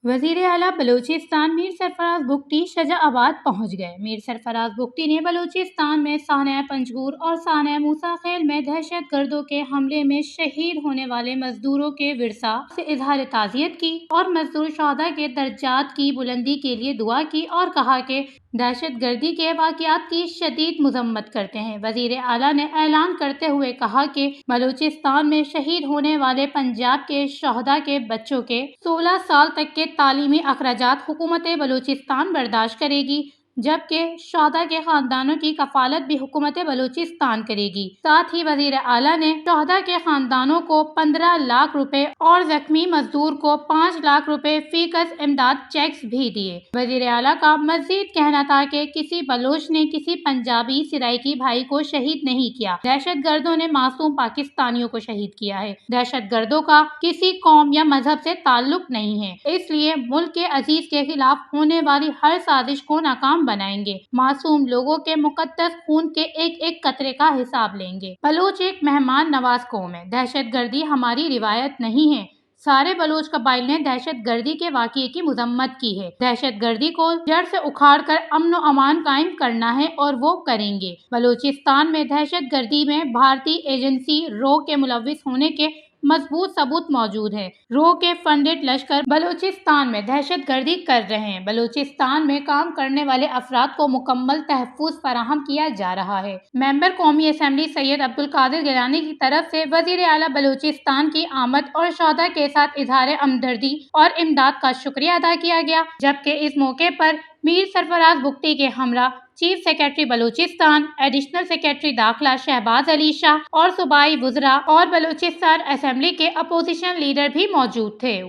वजीर आला बलूचिस्तान मीर सरफराज बुगटी शाजाबाद पहुंच गए। मीर सरफराज बुगटी ने बलूचिस्तान में सानया पंजगूर और सानया मूसा खेल में दहशत गर्दों के हमले में शहीद होने वाले मजदूरों के विरसा से इजहार ताज़ियत की और मजदूर शहदा के दर्जात की बुलंदी के लिए दुआ की और कहा कि दहशत गर्दी के वाक़यात की शदीद मजम्मत करते हैं। वजीर आला ने ऐलान करते हुए कहा कि बलूचिस्तान में शहीद होने वाले पंजाब के शहदा के बच्चों के 16 साल तक के तालीमी अखराजात हुकूमत बलूचिस्तान बर्दाश्त करेगी, जबकि शहदा के खानदानों की कफालत भी हुकूमत बलूचिस्तान करेगी। साथ ही वजीर आला ने शहदा के खानदानों को 15 लाख रुपए और जख्मी मजदूर को 5 लाख रुपए फीकस इमदाद चेक्स भी दिए। वजीर आला का मजीद कहना था कि किसी बलोच ने किसी पंजाबी सिराइकी भाई को शहीद नहीं किया, दहशत गर्दों ने मासूम पाकिस्तानियों को शहीद किया है। दहशत गर्दों का किसी कौम या मजहब से ताल्लुक नहीं है, इसलिए मुल्क के अजीज के खिलाफ होने वाली हर साजिश को नाकाम बनाएंगे। मासूम लोगों के मुकद्दस खून के एक एक कतरे का हिसाब लेंगे। बलोच एक मेहमान नवाज कौम है, दहशत गर्दी हमारी रिवायत नहीं है। सारे बलोच कबाइल ने दहशत गर्दी के वाक़ये की मजम्मत की है। दहशत गर्दी को जड़ से उखाड़ कर अमन व अमान कायम करना है और वो करेंगे। बलूचिस्तान में दहशत गर्दी में भारतीय एजेंसी रो के मुलविस होने के मजबूत सबूत मौजूद है। रो के फंडेड लश्कर बलूचिस्तान में दहशत गर्दी कर रहे हैं। बलूचिस्तान में काम करने वाले अफराद को मुकम्मल तहफ़्फ़ुज़ फराहम किया जा रहा है। मेंबर कौमी असम्बली सैयद अब्दुल कादिर गिलानी की तरफ से वज़ीर आला बलूचिस्तान की आमद और शहदा के साथ इज़हार हमदर्दी और इमदाद का शुक्रिया अदा किया गया, जबकि इस मौके पर मीर सरफराज बुगटी के हमरा chief secretary Balochistan, additional secretary दाखिला शहबाज अली शाह और सूबाई वज़रा और बलूचिस्तान असम्बली के अपोजिशन लीडर भी मौजूद थे।